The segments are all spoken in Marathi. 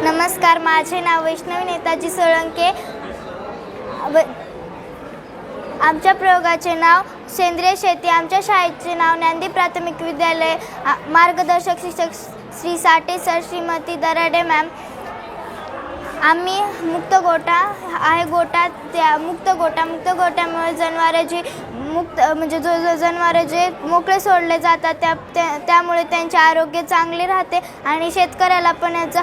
नमस्कार, माझे नाव वैष्णवी नेताजी सोळंके. आमच्या प्रयोगाचे नाव सेंद्रिय शेती. आमच्या शाळेचे नाव ज्ञानदीप प्राथमिक विद्यालय. मार्गदर्शक शिक्षक श्री साठे सर, श्रीमती दराडे मॅम. आम्ही मुक्त गोठा आहे. मुक्त गोठ्यामुळे जनावरे जी जनावरे जे मोकळे सोडले जातात त्यामुळे त्यांचे आरोग्य चांगले राहते आणि शेतकऱ्याला पण याचा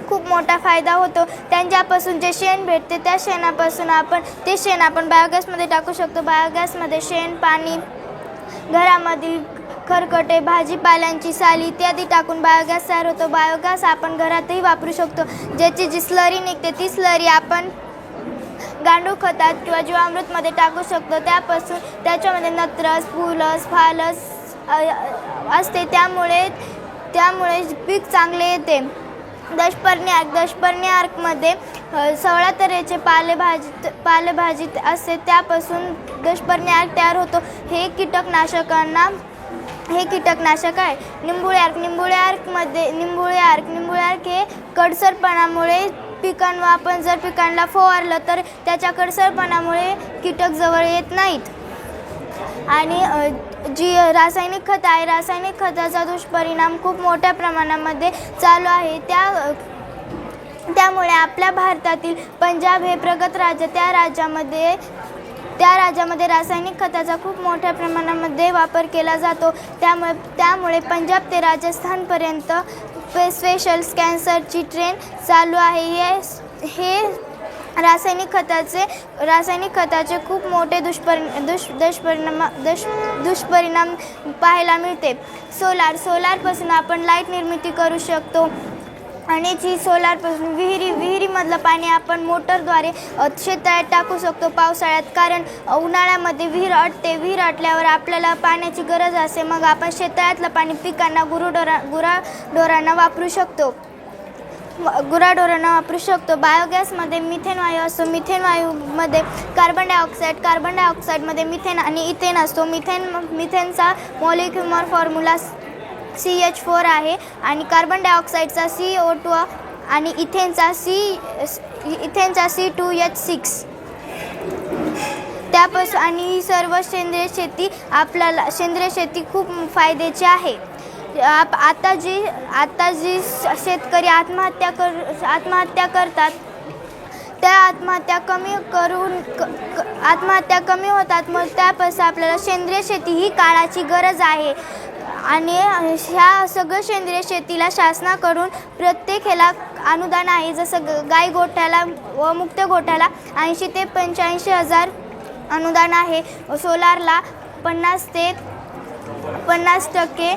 खूप मोठा फायदा होतो. त्यांच्यापासून जे शेण भेटते त्या शेणापासून आपण बायोगॅसमध्ये टाकू शकतो. बायोगॅसमध्ये शेण, पाणी, घरामधील खरकटे, भाजीपाल्यांची साली इत्यादी टाकून बायोगॅस तयार होतो. बायोगॅस आपण घरातही वापरू शकतो. ज्याची जी स्लरी निघते ती स्लरी आपण गांडूळ खतात किंवा जीवामृतमध्ये टाकू शकतो. त्याच्यामध्ये नत्रस, फुलस, फालस असते, त्यामुळे पीक चांगले येते. दशपर्णी अर्कमध्ये 16 तऱ्हेचे पालेभाजी असते, त्यापासून दशपर्णी अर्क तयार होतो. हे कीटकनाशक आहे. निंबुळे अर्क हे कडसरपणामुळे आपण जर पिकांना फवारलं तर त्याच्या कडसरपणामुळे कीटक जवळ येत नाहीत. आणि जी रासायनिक खत आहे, रासायनिक खताचा दुष्परिणाम खूप मोठ्या प्रमाणामध्ये चालू आहे. त्यामुळे आपल्या भारतातील पंजाब हे प्रगत राज्य, त्या राज्यामध्ये रासायनिक खताचा खूप मोठ्या प्रमाणामध्ये वापर केला जातो. त्यामुळे पंजाब ते राजस्थानपर्यंत स्पेशल कॅन्सरची ट्रेन चालू आहे. हे रासायनिक खताचे खूप मोठे दुष्परिणाम पाहायला मिळते. सोलारपासून आपण लाईट निर्मिती करू शकतो. आणि जी सोलारपासून विहिरीमधलं पाणी आपण मोटरद्वारे शेताळ्यात टाकू शकतो पावसाळ्यात. कारण उन्हाळ्यामध्ये विहीर अटल्यावर आपल्याला पाण्याची गरज असते. मग आपण शेताळ्यातलं पाणी पिकांना, गुराढोरांना वापरू शकतो. बायोगॅसमध्ये मिथेन वायू असतो. मिथेन वायूमध्ये कार्बन डायऑक्साईडमध्ये मिथेन आणि इथेन असतो. मिथेनचा मॉलिक्युलर फॉर्म्युला CH4 आहे आणि कार्बन डायऑक्साईडचा CO2 आणि इथेनचा C2H6. त्यापासून आणि ही सर्व सेंद्रिय शेती खूप फायद्याची आहे. आता जी शेतकरी आत्महत्या करतात, त्या आत्महत्या कमी होतात. मग त्यापासून आपल्याला सेंद्रिय शेती ही काळाची गरज आहे. आणि ह्या सगळं सेंद्रिय शेतीला शासनाकडून प्रत्येक ह्याला अनुदान आहे. जसं गाई गोठ्याला व मुक्त गोठ्याला 80 ते 85 हजार अनुदान आहे. सोलारला 50%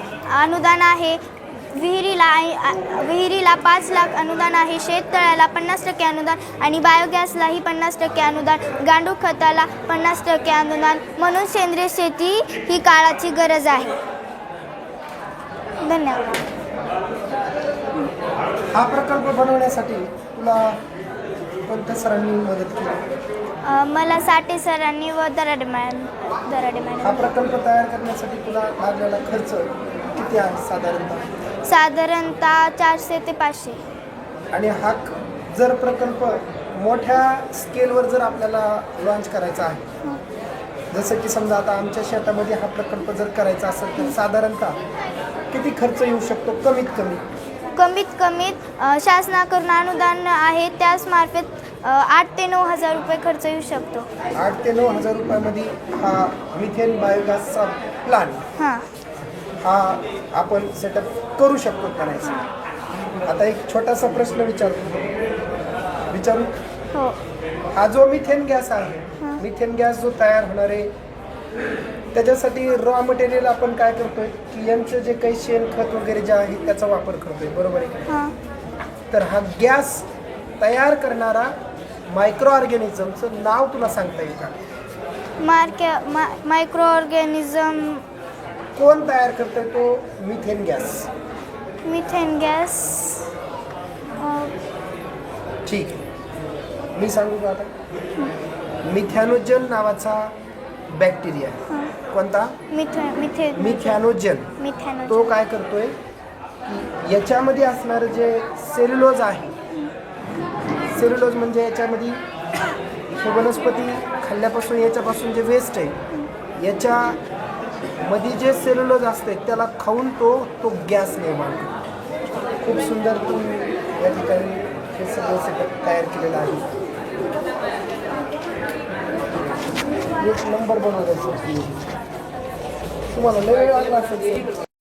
अनुदान आहे. विहिरीला 5 लाख अनुदान आहे. शेततळ्याला 50% अनुदान आणि बायोगॅसलाही 50% अनुदान. गांडूळ खताला 50% अनुदान. म्हणून सेंद्रिय शेती ही काळाची गरज आहे. धन्यवाद. हा प्रकल्प बनवण्यासाठी तुला कोणत्या सरांनी मदत केली? मला साठे सरांनी व दराडे मॅडम. हा प्रकल्प तयार करण्यासाठी तुला लागलेला खर्च किती आहे साधारणतः 400 ते 500. आणि हा जर प्रकल्प मोठ्या स्केलवर जर आपल्याला लॉन्च करायचा आहे, जसं की समजा आता आमच्या शेतामध्ये हा प्रकल्प जर करायचा असेल तर साधारणतः किती खर्च येऊ शकतो? कमीत कमी शासनाकडून अनुदान आहे, त्याच मार्फत 8 ते 9 हजार रुपये खर्च येऊ शकतो. 8 ते 9 हजार रुपयामध्ये हा मिथेन बायोगॅसचा प्लांट हा आपण सेटअप करू शकतो करायचा. आता एक छोटासा प्रश्न विचारू. हो. हा जो मिथेन गॅस आहे, मिथेन गॅस जो तयार होणार आहे त्याच्यासाठी रॉ मटेरियल आपण काय करतोय की यांचं जे काही शेणखत वगैरे जे आहे त्याचा वापर करतोय, बरोबर आहे? तर हा गॅस तयार करणारा मायक्रो ऑर्गॅनिझमचं नाव तुला सांगता येईल का? मायक्रो ऑर्गॅनिझम कोण तयार करतोय तो मिथेन गॅस? ठीक आहे, मी सांगू का आता? मिथॅनोजन नावाचा बॅक्टेरिया. कोणता? मिथॅनोजन. तो काय करतोय की याच्यामध्ये असणारं जे सेल्युलोज आहे सेल्युलोज म्हणजे याच्यामध्ये हे वनस्पती खाल्ल्यापासून याच्यापासून जे वेस्ट आहे याच्यामध्ये जे सेल्युलोज असते त्याला खाऊन तो गॅस निर्माण करतो. खूप सुंदर तुम्ही या ठिकाणी हे सगळं सेटअप तयार केलेलं आहे. एक नंबर बनवलं तुम्हाला लय वेळ लागला असेल.